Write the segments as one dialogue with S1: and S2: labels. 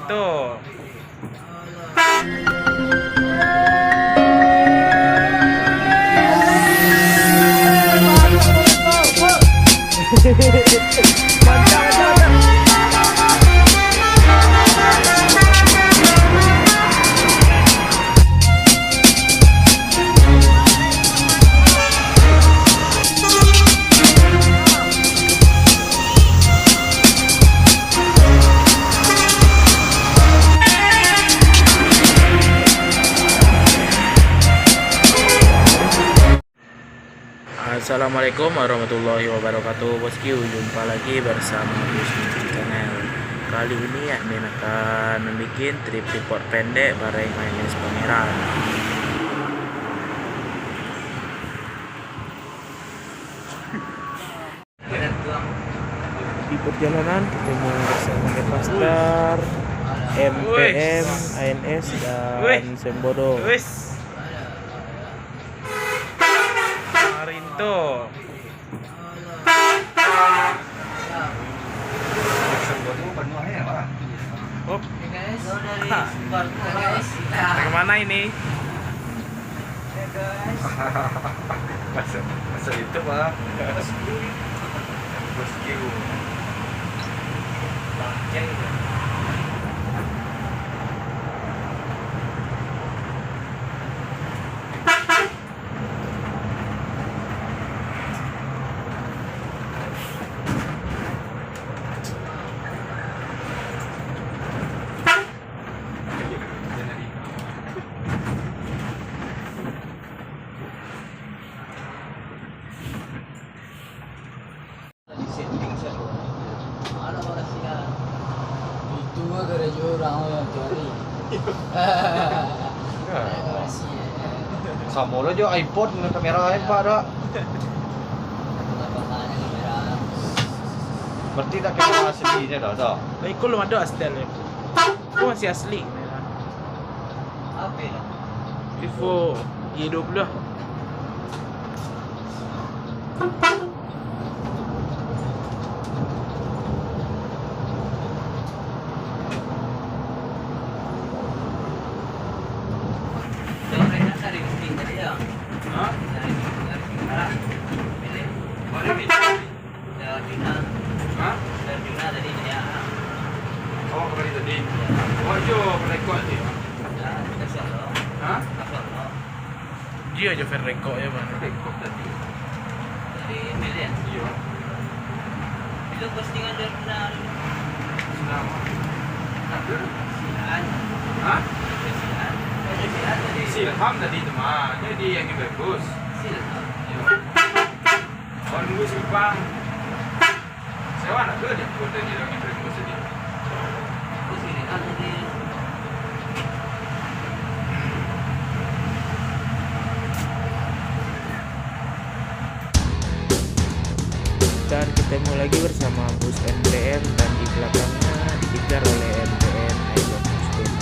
S1: Rinto. Assalamualaikum warahmatullahi wabarakatuh, bosku. Jumpa lagi bersama Bosku Channel. Kali ini admin akan membuat trip report pendek bareng Mayonnaise Pangeran. Di perjalanan ketemu bersama Devastar, MPM, ANS dan Sembodo. Rinto. Oh, kemana ini?
S2: Masa itu pak bosku kamu lo jo iPod dengan kamera pak dah. Berarti tak kamera aslinya dah.
S1: Tapi kau belum ada asli. Kau masih asli.
S3: Apa?
S1: Vivo Y20.
S2: Oh kembali tadi. Oh jo rekod ni. Hah?
S1: Dia aja fan rekod ya bang.
S2: Rekod tadi.
S3: Iya.
S2: Iya.
S3: Itu postingan dari benar.
S2: Senang. Ada.
S3: Sian.
S2: Hah?
S3: Sian. Sian tadi.
S2: Silham tadi teman. Jadi yang ini bagus.
S3: Silham.
S2: Iya. Oh nunggu simpang. Sewa nak ke dia? Kota dia lagi bagus tadi.
S3: Terus ini kan tadi.
S1: Dan ketemu lagi bersama bus MPM dan di belakangnya dikejar oleh MPM Ayo Muslim.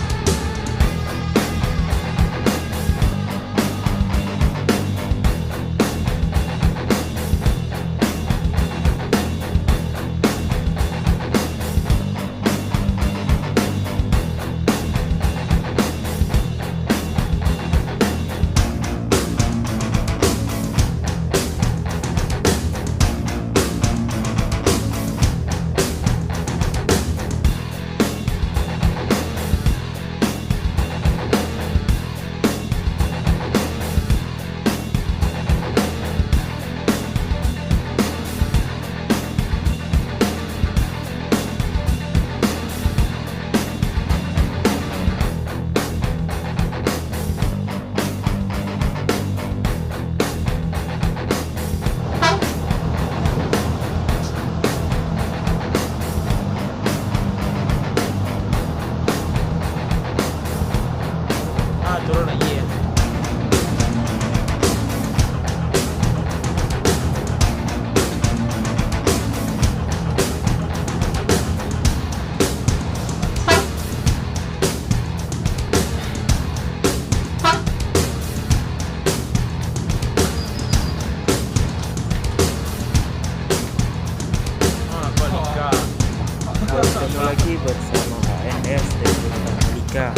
S1: Turun lagi ya. Ketemu lagi bersama ANS ANS dan juga Liga.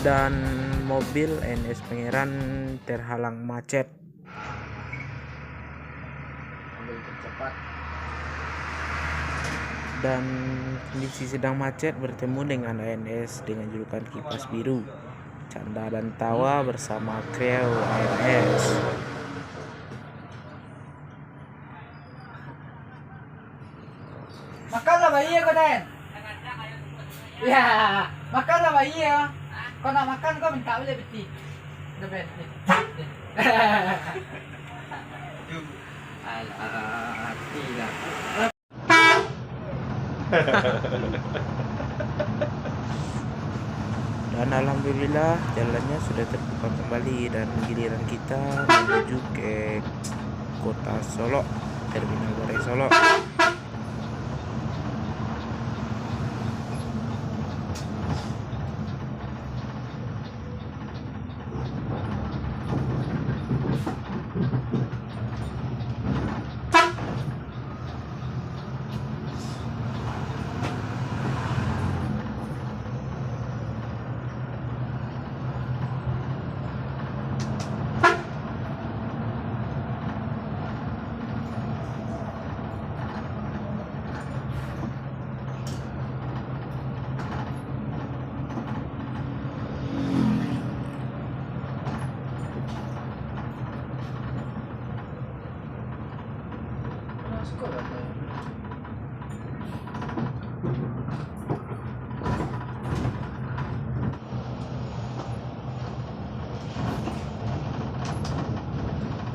S1: Dan mobil NS Pangeran terhalang macet. Dan kondisi sedang macet bertemu dengan ANS dengan julukan Kipas Biru, canda dan tawa bersama kreu ANS.
S4: Makan lah bayi kau Den. Ya, makan lah bayi ya. Kau nak makan kau minta boleh beti. Dah ben. Alah, hati lah.
S1: Dan alhamdulillah jalannya sudah terbuka kembali dan giliran kita menuju ke kota Solo, Terminal Goreng Solo.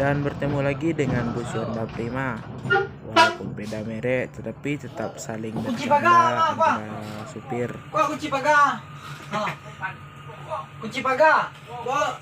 S1: Dan bertemu lagi dengan bus Honda Prima, walaupun beda merek tetapi tetap saling bercanda antara supir.
S4: Kau kunci pagar. Ha. Kunci pagar. Kau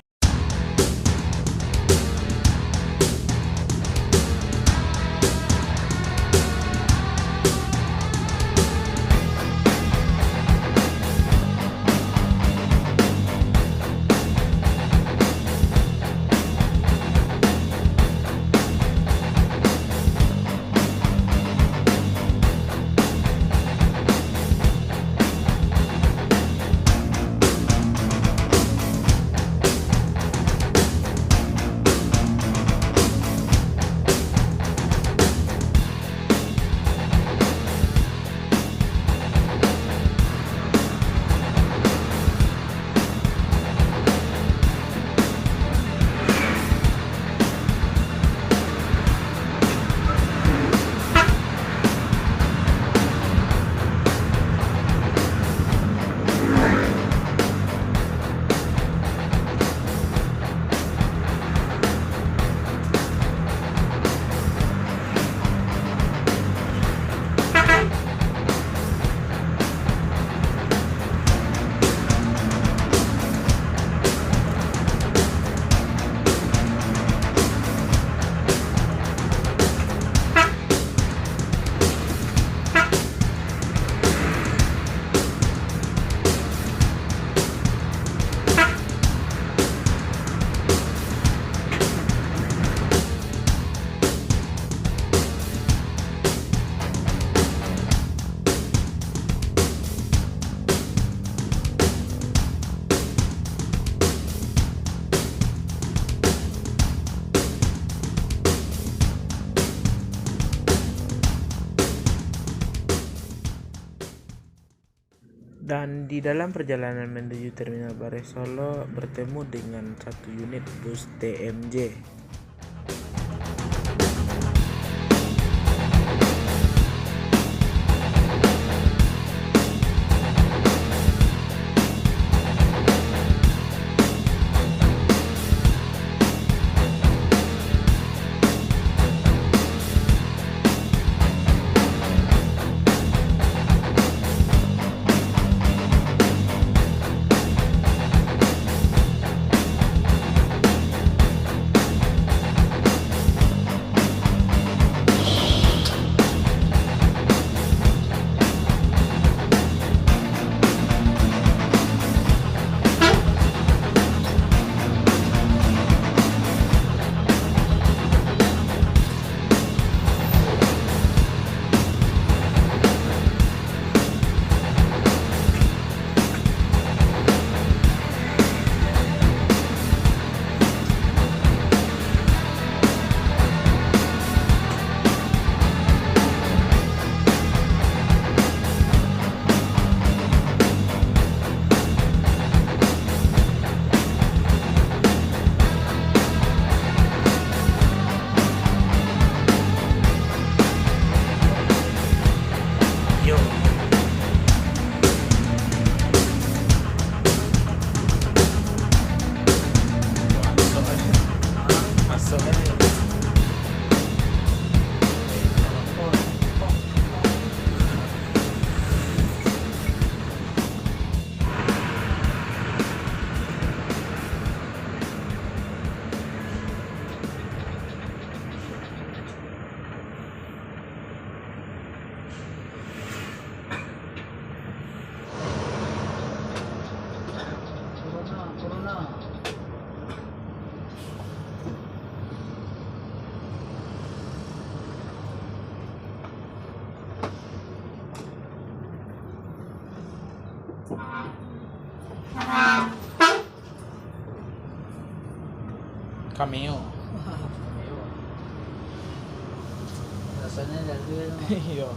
S1: Dan di dalam perjalanan menuju Terminal Bare Solo bertemu dengan satu unit bus TMJ.
S4: Corona.
S1: Cameo.
S4: Rasanya dari
S1: Iya.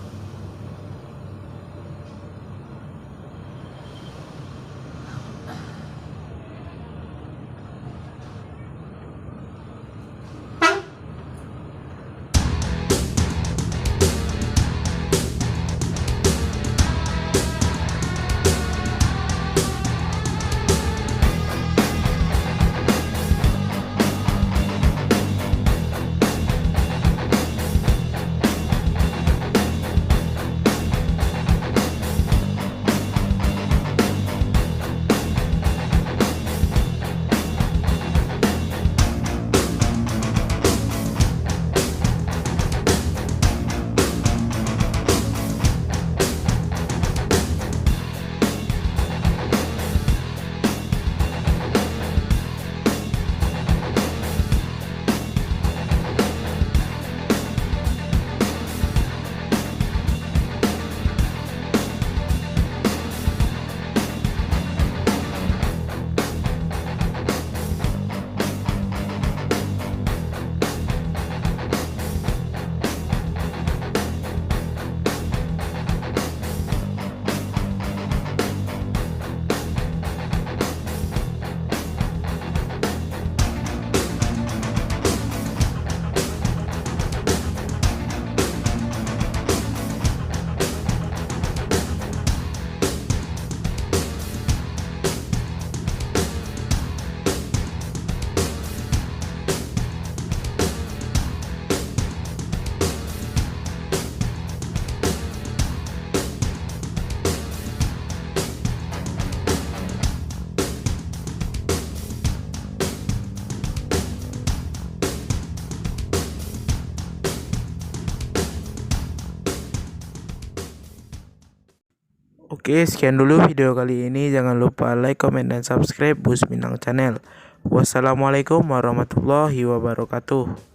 S1: Oke, sekian dulu video kali ini. Jangan lupa like, comment, dan subscribe Bus Minang Channel. Wassalamualaikum warahmatullahi wabarakatuh.